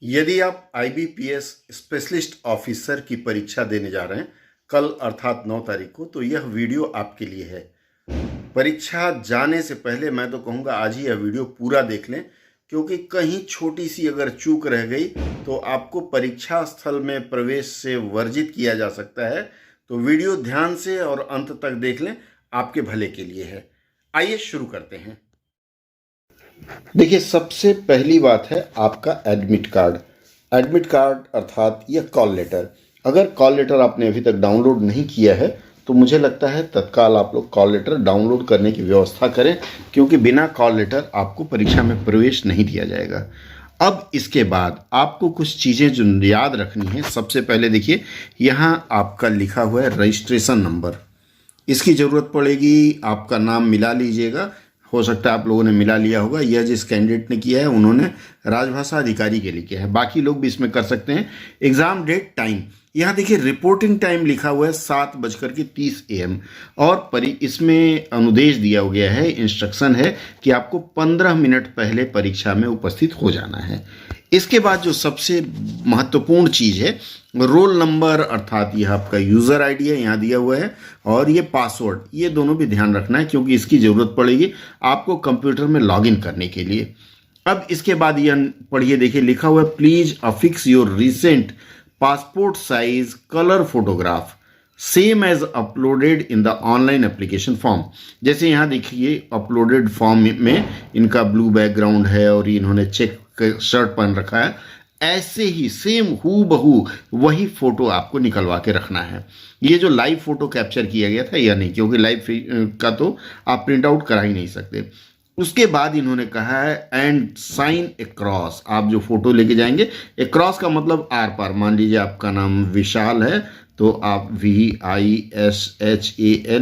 यदि आप IBPS specialist officer की परीक्षा देने जा रहे हैं कल अर्थात 9 तारीख को, तो यह वीडियो आपके लिए है। परीक्षा जाने से पहले मैं तो कहूँगा आज ही यह वीडियो पूरा देख लें, क्योंकि कहीं छोटी सी अगर चूक रह गई तो आपको परीक्षा स्थल में प्रवेश से वर्जित किया जा सकता है। तो वीडियो ध्यान से और अंत तक देख लें, आपके भले के लिए है। आइए शुरू करते हैं। देखिए, सबसे पहली बात है आपका एडमिट कार्ड। एडमिट कार्ड अर्थात यह कॉल लेटर। अगर कॉल लेटर आपने अभी तक डाउनलोड नहीं किया है तो मुझे लगता है तत्काल आप लोग कॉल लेटर डाउनलोड करने की व्यवस्था करें, क्योंकि बिना कॉल लेटर आपको परीक्षा में प्रवेश नहीं दिया जाएगा। अब इसके बाद आपको कुछ चीज़ें जो याद रखनी है। सबसे पहले देखिए, यहाँ आपका लिखा हुआ है रजिस्ट्रेशन नंबर, इसकी ज़रूरत पड़ेगी। आपका नाम मिला लीजिएगा, हो सकता है आप लोगों ने मिला लिया होगा। यह जिस कैंडिडेट ने किया है उन्होंने राजभाषा अधिकारी के लिए किया है, बाकी लोग भी इसमें कर सकते हैं। एग्ज़ाम डेट टाइम, यहाँ देखिए रिपोर्टिंग टाइम लिखा हुआ है 7:30 AM, और इसमें अनुदेश दिया गया है, इंस्ट्रक्शन है कि आपको 15 मिनट पहले परीक्षा में उपस्थित हो जाना है। इसके बाद जो सबसे महत्वपूर्ण चीज़ है, रोल नंबर अर्थात यह आपका यूज़र आईडी है, यहाँ दिया हुआ है, और ये पासवर्ड, ये दोनों भी ध्यान रखना है, क्योंकि इसकी ज़रूरत पड़ेगी आपको कंप्यूटर में लॉगिन करने के लिए। अब इसके बाद यह पढ़िए, देखिए लिखा हुआ है please affix your recent passport size colour photograph same as uploaded in the online application form. जैसे यहाँ देखिए अपलोडेड फॉर्म में इनका ब्लू बैकग्राउंड है और इन्होंने चेक शर्ट पहन रखा है, ऐसे ही सेम हूबहू वही फोटो आपको निकलवा के रखना है। ये जो लाइव फोटो कैप्चर किया गया था या नहीं, क्योंकि लाइव का तो आप प्रिंट आउट करा ही नहीं सकते। उसके बाद इन्होंने कहा है एंड साइन अक्रॉस, आप जो फोटो लेके जाएंगे, अक्रॉस का मतलब आर पार। मान लीजिए आपका नाम विशाल है तो आप VISHAL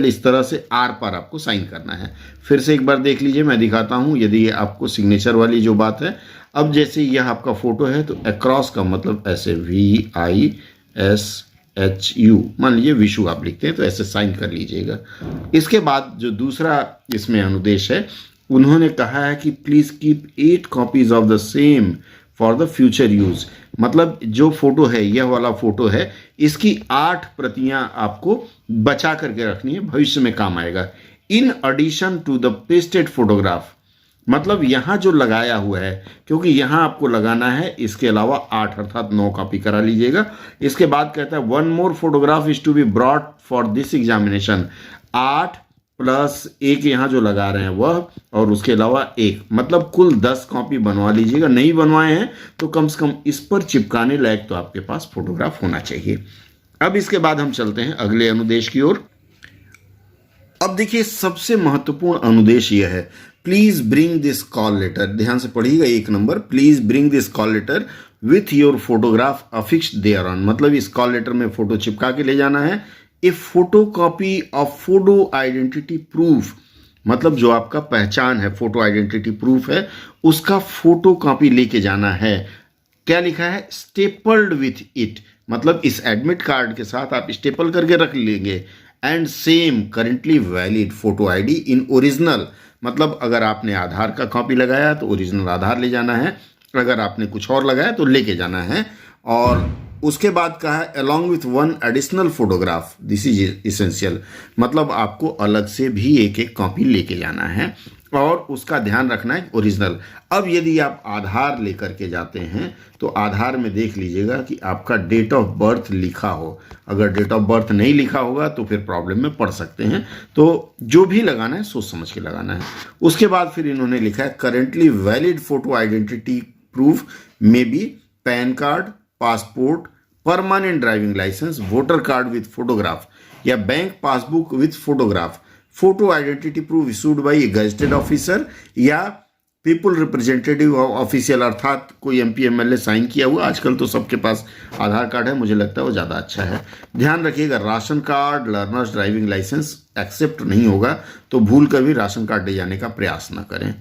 इस तरह से आर पार आपको साइन करना है। फिर से एक बार देख लीजिए, मैं दिखाता हूँ यदि ये आपको सिग्नेचर वाली जो बात है। अब जैसे यह आपका फोटो है तो अक्रॉस का मतलब ऐसे VISHU, मान लीजिए विशु आप लिखते हैं तो ऐसे साइन कर लीजिएगा। इसके बाद जो दूसरा इसमें अनुदेश है, उन्होंने कहा है कि please keep 8 copies of the same for the future use. मतलब जो फोटो है, यह वाला फोटो है, इसकी 8 प्रतियां आपको बचा करके रखनी है, भविष्य में काम आएगा। In addition to the pasted photograph, मतलब यहाँ जो लगाया हुआ है, क्योंकि यहाँ आपको लगाना है, इसके अलावा 8 अर्थात 9 कॉपी करा लीजिएगा। इसके बाद कहता है 1 more photograph is to be brought for this examination. 8 plus 1 यहाँ जो लगा रहे हैं वह, और उसके अलावा 1, मतलब कुल 10 कॉपी बनवा लीजिएगा। नहीं बनवाए हैं तो कम से कम इस पर चिपकाने लायक तो आपके पास फोटोग्राफ होना चाहिए। अब इसके बाद हम चलते हैं अगले अनुदेश की ओर। अब देखिए सबसे महत्वपूर्ण अनुदेश यह है, please bring this call letter. ध्यान से पढ़िएगा, 1 नंबर, please bring this call letter with your photograph affixed there on. मतलब इस कॉल लेटर में फोटो चिपका के ले जाना है। A photo copy of photo identity proof, मतलब जो आपका पहचान है, फोटो आइडेंटिटी प्रूफ है, उसका फोटो कॉपी लेके जाना है। क्या लिखा है? स्टेपल्ड विथ इट, मतलब इस एडमिट कार्ड के साथ आप स्टेपल करके रख लेंगे। And same currently valid photo ID in original, मतलब अगर आपने आधार का कॉपी लगाया तो ओरिजिनल आधार ले जाना है, अगर आपने कुछ और लगाया तो लेके जाना है। और उसके बाद कहा है along with 1 additional photograph, this is essential, मतलब आपको अलग से भी एक कॉपी लेके जाना है और उसका ध्यान रखना है ओरिजिनल। अब यदि आप आधार लेकर के जाते हैं तो आधार में देख लीजिएगा कि आपका डेट ऑफ बर्थ लिखा हो। अगर डेट ऑफ बर्थ नहीं लिखा होगा तो फिर प्रॉब्लम में पड़ सकते हैं। तो जो भी लगाना है सोच समझ के लगाना है। उसके बाद फिर इन्होंने लिखा है currently valid photo identity proof may be PAN card, passport, permanent driving licence, voter card with photograph या bank passbook with photograph, photo identity proof issued by a gazetted officer या पीपल रिप्रेजेंटेटिव ऑफिशियल, अर्थात कोई MP MLA sign किया हुआ। आजकल तो सबके पास आधार card है, मुझे लगता है वो ज़्यादा अच्छा है। ध्यान रखिएगा ration card, learners driving licence accept नहीं होगा, तो भूल कर भी राशन कार्ड ले जाने का प्रयास न करें।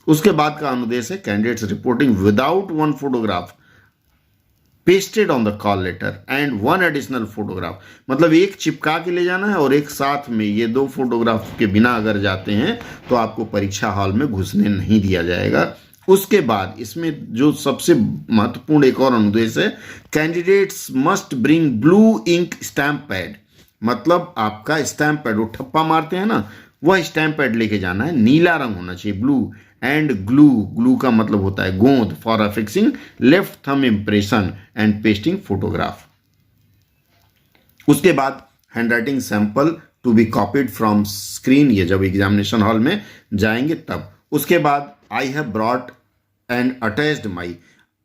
उसके बाद का अनुदेश है candidates reporting without 1 photograph pasted on the call letter and 1 additional photograph, मतलब 1 चिपका के ले जाना है और एक साथ में। ये 2 फोटोग्राफ के बिना अगर जाते हैं तो आपको परीक्षा हॉल में घुसने नहीं दिया जाएगा। उसके बाद इसमें जो सबसे महत्वपूर्ण एक और अनुदेश है, candidates must bring blue ink stamp pad. मतलब आपका स्टैम्प पैड, वो ठप्पा मारते हैं ना, वह स्टैम्प पैड लेके जाना है, नीला रंग होना चाहिए, ब्लू। एंड ग्लू, ग्लू का मतलब होता है गोंद, for affixing left thumb impression and pasting photograph. उसके बाद handwriting sample to be copied from screen, ये जब एग्जामिनेशन हॉल में जाएंगे तब। उसके बाद I have brought and attached my,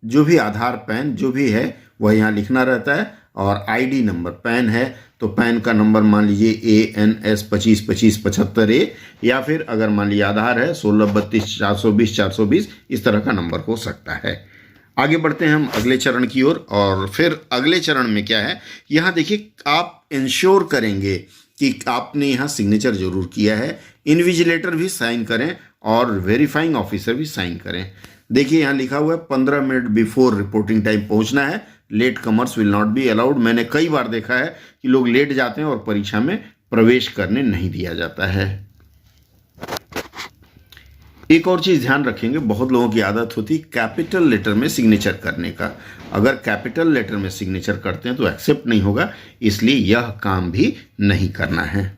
जो भी आधार पैन जो भी है वह यहाँ लिखना रहता है, और आईडी नंबर, पैन है तो पैन का नंबर मान लीजिए ANS 252575A, या फिर अगर मान लीजिए आधार है 1632 420 इस तरह का नंबर हो सकता है। आगे बढ़ते हैं हम अगले चरण की ओर। और फिर अगले चरण में क्या है, यहाँ देखिए आप इंश्योर करेंगे कि आपने यहाँ सिग्नेचर जरूर किया है, इन्विजिलेटर भी साइन करें और वेरीफाइंग ऑफिसर भी साइन करें। देखिए यहाँ लिखा हुआ है 15 मिनट बिफोर रिपोर्टिंग टाइम पहुंचना है, latecomers will not be allowed. मैंने कई बार देखा है कि लोग लेट जाते हैं और परीक्षा में प्रवेश करने नहीं दिया जाता है। एक और चीज ध्यान रखेंगे, बहुत लोगों की आदत होती कैपिटल लेटर में सिग्नेचर करने का। अगर कैपिटल लेटर में सिग्नेचर करते हैं तो एक्सेप्ट नहीं होगा, इसलिए यह काम भी नहीं करना है।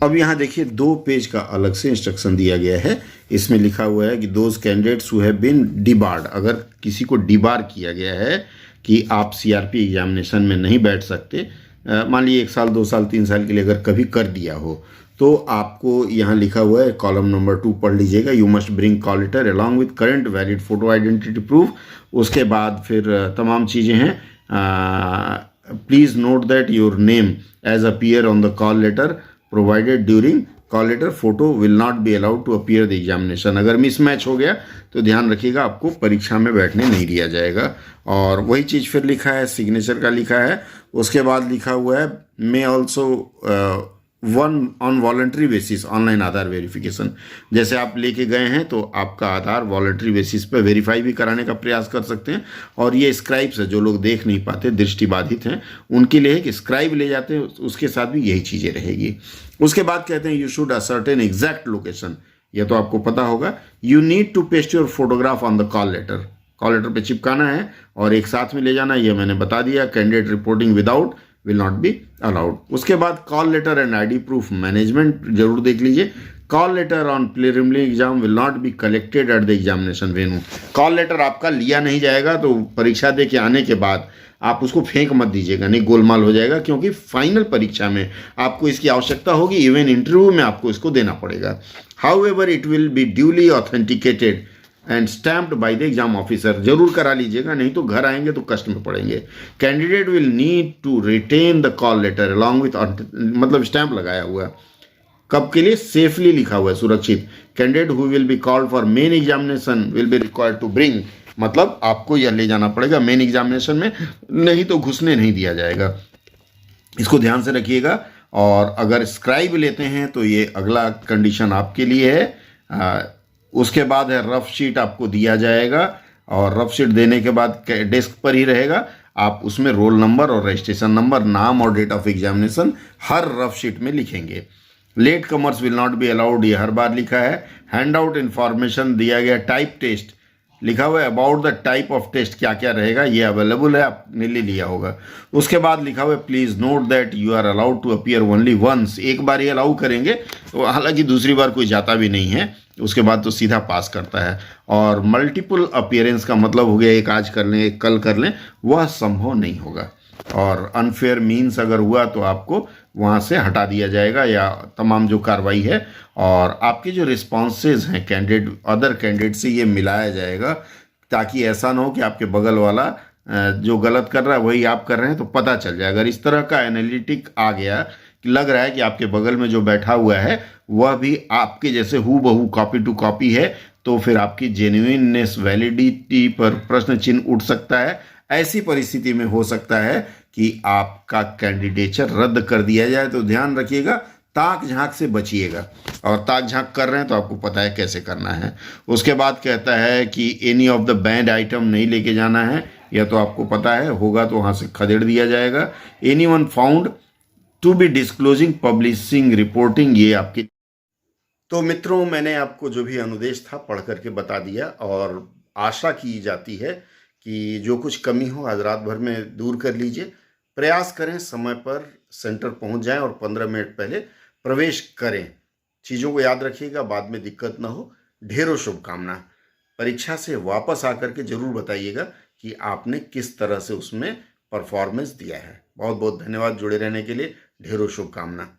अब यहाँ देखिए 2 पेज का अलग से इंस्ट्रक्शन दिया गया है। इसमें लिखा हुआ है कि those candidates who have been debarred, अगर किसी को डिबार किया गया है कि आप CRP एग्जामिनेशन में नहीं बैठ सकते, मान लीजिए 1 साल 2 साल 3 साल के लिए अगर कभी कर दिया हो, तो आपको यहाँ लिखा हुआ है कॉलम नंबर 2 पढ़ लीजिएगा, you must bring call letter along with current valid photo identity proof. उसके बाद फिर तमाम चीज़ें हैं, please note that your name as appear on the call letter provided during call letter, photo will not be allowed to appear the examination. अगर mismatch हो गया तो ध्यान रखिएगा आपको परीक्षा में बैठने नहीं दिया जाएगा। और वही चीज़ फिर लिखा है, सिग्नेचर का लिखा है। उसके बाद लिखा हुआ है may also one on voluntary basis online Aadhaar verification. जैसे आप लेके गए हैं तो आपका आधार वॉलंटरी बेसिस पे वेरीफाई भी कराने का प्रयास कर सकते हैं। और ये स्क्राइब्स है, जो लोग देख नहीं पाते, दृष्टिबाधित हैं, उनके लिए कि स्क्राइब ले जाते हैं, उसके साथ भी यही चीज़ें रहेगी। उसके बाद कहते हैं you should ascertain exact location, यह तो आपको पता होगा। You need to paste your photograph on the call letter, call letter पे चिपकाना है और एक साथ में ले जाना, यह मैंने बता दिया। Candidate reporting without will not be allowed. उसके बाद call letter and ID proof management जरूर देख लीजिए। Call letter on preliminary exam will not be collected at the examination venue. Call letter आपका लिया नहीं जाएगा, तो परीक्षा दे के आने के बाद आप उसको फेंक मत दीजिएगा, नहीं गोलमाल हो जाएगा, क्योंकि फाइनल परीक्षा में आपको इसकी आवश्यकता होगी, इवन इंटरव्यू में आपको इसको देना पड़ेगा। However it will be duly authenticated and stamped by the exam officer, जरूर करा लीजिएगा, नहीं तो घर आएंगे तो कष्ट में पड़ेंगे। Candidate will need to retain the call letter along with, मतलब स्टैम्प लगाया हुआ, कब के लिए, सेफली लिखा हुआ है, सुरक्षित। Candidate who will be called for main examination will be required to bring, मतलब आपको यह ले जाना पड़ेगा मेन एग्जामिनेशन में, नहीं तो घुसने नहीं दिया जाएगा। इसको ध्यान से रखिएगा। और अगर स्क्राइब लेते हैं तो ये अगला कंडीशन आपके लिए है। उसके बाद है रफ शीट आपको दिया जाएगा, और रफ शीट देने के बाद डेस्क पर ही रहेगा, आप उसमें रोल नंबर और रजिस्ट्रेशन नंबर, नाम और डेट ऑफ एग्जामिनेशन हर रफ शीट में लिखेंगे। Latecomers will not be allowed, ये हर बार लिखा है। हैंड आउट इन्फॉर्मेशन दिया गया, टाइप टेस्ट लिखा हुआ है, about the type of test क्या क्या रहेगा ये अवेलेबल है, आपने ले लिया होगा। उसके बाद लिखा हुआ है please note that you are allowed to appear only once, एक बार ये अलाउ करेंगे, तो हालांकि दूसरी बार कोई जाता भी नहीं है, उसके बाद तो सीधा पास करता है। और मल्टीपल अपीयरेंस का मतलब हो गया एक आज कर लें एक कल कर लें, वह संभव नहीं होगा। और अनफेयर मीन्स अगर हुआ तो आपको वहाँ से हटा दिया जाएगा, या तमाम जो कार्रवाई है। और आपके जो रिस्पॉन्सेज हैं कैंडिडेट अदर कैंडिडेट से ये मिलाया जाएगा, ताकि ऐसा ना हो कि आपके बगल वाला जो गलत कर रहा है वही आप कर रहे हैं, तो पता चल जाए। अगर इस तरह का एनालिटिक आ गया कि लग रहा है कि आपके बगल में जो बैठा हुआ है वह भी आपके जैसे हु बहू कॉपी टू कॉपी है, तो फिर आपकी जेन्युइननेस वैलिडिटी पर प्रश्न चिन्ह उठ सकता है। ऐसी परिस्थिति में हो सकता है कि आपका कैंडिडेचर रद्द कर दिया जाए, तो ध्यान रखिएगा, ताक झांक से बचिएगा। और ताक झांक कर रहे हैं तो आपको पता है कैसे करना है। उसके बाद कहता है कि any of the band item नहीं लेके जाना है, यह तो आपको पता है, होगा तो वहाँ से खदेड़ दिया जाएगा। Anyone found to be disclosing publishing reporting, ये आपकी तो मित्रों, मैंने आपको जो भी अनुदेश था पढ़ करके बता दिया, और आशा की जाती है कि जो कुछ कमी हो आज रात भर में दूर कर लीजिए। प्रयास करें समय पर सेंटर पहुंच जाएं और 15 मिनट पहले प्रवेश करें। चीज़ों को याद रखिएगा, बाद में दिक्कत ना हो। ढेरों शुभकामना। परीक्षा से वापस आकर के जरूर बताइएगा कि आपने किस तरह से उसमें परफॉर्मेंस दिया है। बहुत बहुत धन्यवाद जुड़े रहने के लिए। ढेरों शुभकामना।